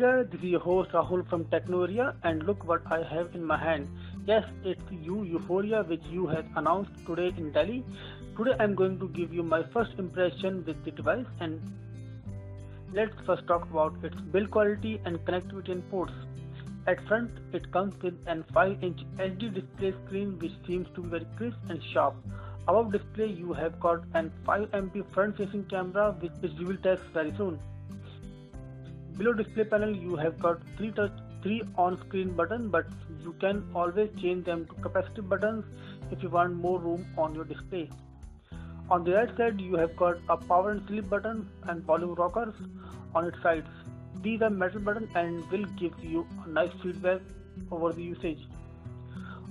Guys, this is your host Rahul from Technoria, and look what I have in my hand. Yes, it's Euphoria which you have announced today in Delhi. Today I'm going to give you my first impression with the device, and let's first talk about its build quality and connectivity and ports. At front, it comes with an 5-inch HD display screen which seems to be very crisp and sharp. Above display, you have got an 5 MP front-facing camera which we will test very soon. Below display panel, you have got three on-screen buttons, but you can always change them to capacitive buttons if you want more room on your display. On the right side, you have got a power and sleep button and volume rockers on its sides. These are metal buttons and will give you a nice feedback over the usage.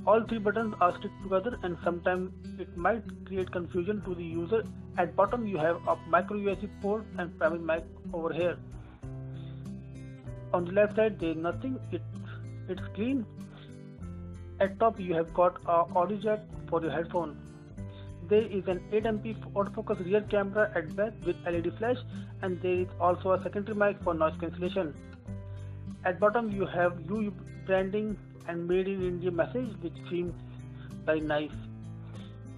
All three buttons are stick together and sometimes it might create confusion to the user. At bottom you have a micro USB port and primary mic over here. On the left side there is nothing, it's clean. At top you have got a audio jack for your headphone. There is an 8MP autofocus rear camera at back with LED flash, and there is also a secondary mic for noise cancellation. At bottom you have UU branding and made in India message which seems very nice.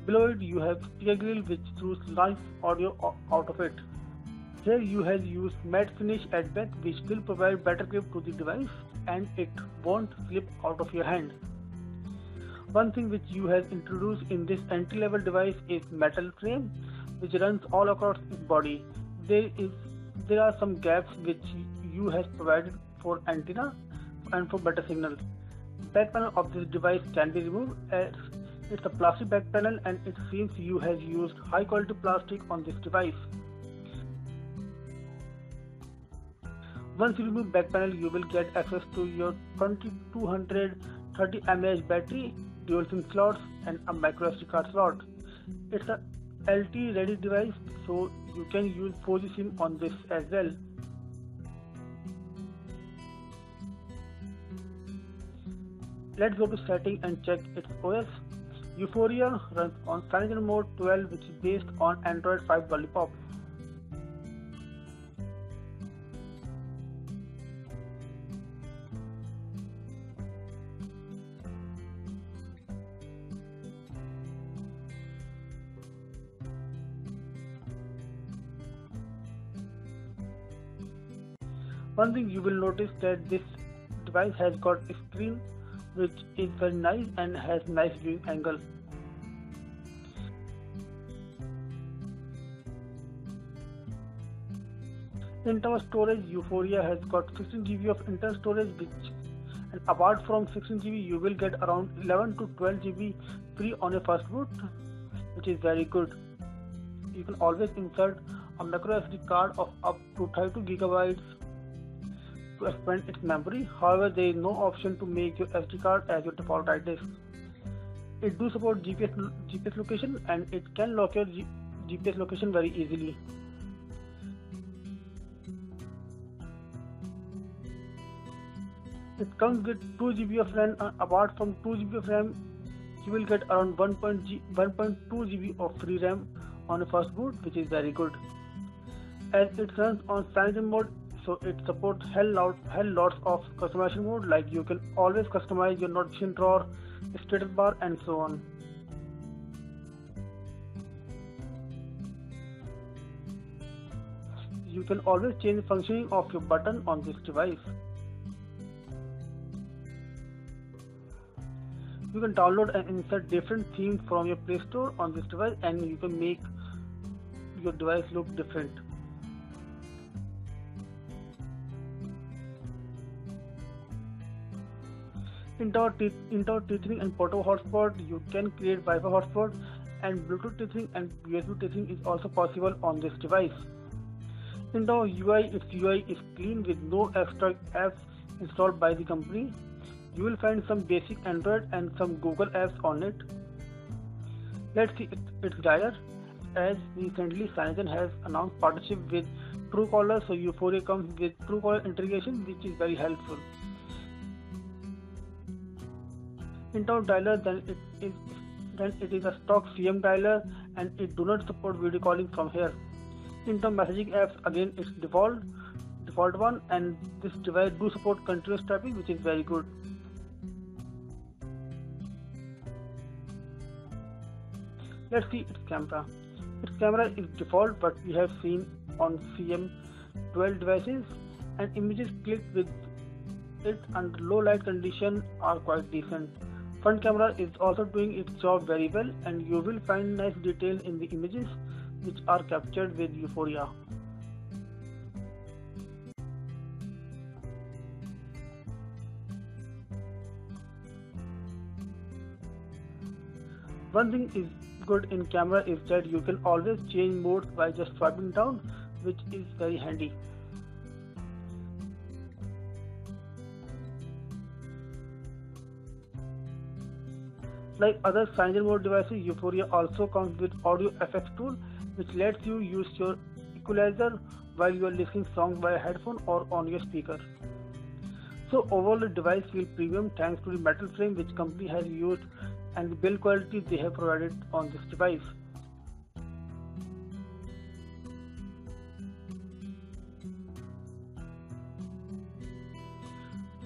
Below it you have speaker grill which throws live audio out of it. Here you have used matte finish at back which will provide better grip to the device and it won't slip out of your hand. One thing which you have introduced in this entry-level device is metal frame which runs all across its body. There are some gaps which you have provided for antenna and for better signal. Back panel of this device can be removed as it's a plastic back panel and it seems you have used high quality plastic on this device. Once you remove back panel, you will get access to your 2230 mAh battery, dual SIM slots and a micro SD card slot. It's a LTE ready device, so you can use 4G SIM on this as well. Let's go to setting and check its OS. Euphoria runs on Cyanogen Mode 12 which is based on Android 5 Lollipop. One thing you will notice that this device has got a screen which is very nice and has nice viewing angle. In terms of storage, Euphoria has got 16GB of internal storage and apart from 16GB you will get around 11 to 12GB free on your first boot, which is very good. You can always insert a micro SD card of up to 32GB to expand its memory. However, there is no option to make your SD card as your default write disk. It do support GPS location and it can lock your GPS location very easily. It comes with 2GB of RAM and apart from 2GB of RAM, you will get around 1.2GB of free RAM on the first boot, which is very good. As it runs on Cyanogen mode, so it supports hell lots of customization mode, like you can always customize your notification drawer, status bar and so on. You can always change the functioning of your button on this device. You can download and insert different themes from your Play Store on this device and you can make your device look different. Indoor tethering and portable hotspot, you can create Wi-Fi hotspot and Bluetooth tethering and USB tethering is also possible on this device. Indoor UI, its UI is clean with no extra apps installed by the company. You will find some basic Android and some Google apps on it. Let's see its dialer. As recently Cyanogen has announced partnership with Truecaller, so Euphoria comes with Truecaller integration which is very helpful. In terms of dialer, then it is a stock CM dialer and it do not support video calling from here. In terms of messaging apps, again it's default default one, and this device do support continuous tapping, which is very good. Let's see its camera. Its camera is default, but we have seen on CM12 devices, and images clicked with it under low light condition are quite decent. Front camera is also doing its job very well, and you will find nice detail in the images which are captured with Euphoria. One thing is good in camera is that you can always change modes by just swiping down, which is very handy. Like other cyanogen mode devices, Euphoria also comes with Audio FX tool, which lets you use your equalizer while you are listening songs via headphone or on your speaker. So overall the device feels premium thanks to the metal frame which company has used and the build quality they have provided on this device.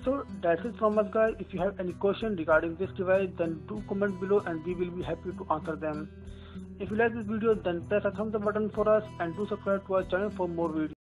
So that's it from us guys. If you have any question regarding this device, then do comment below and we will be happy to answer them. If you like this video, then press a thumbs up button for us and do subscribe to our channel for more videos.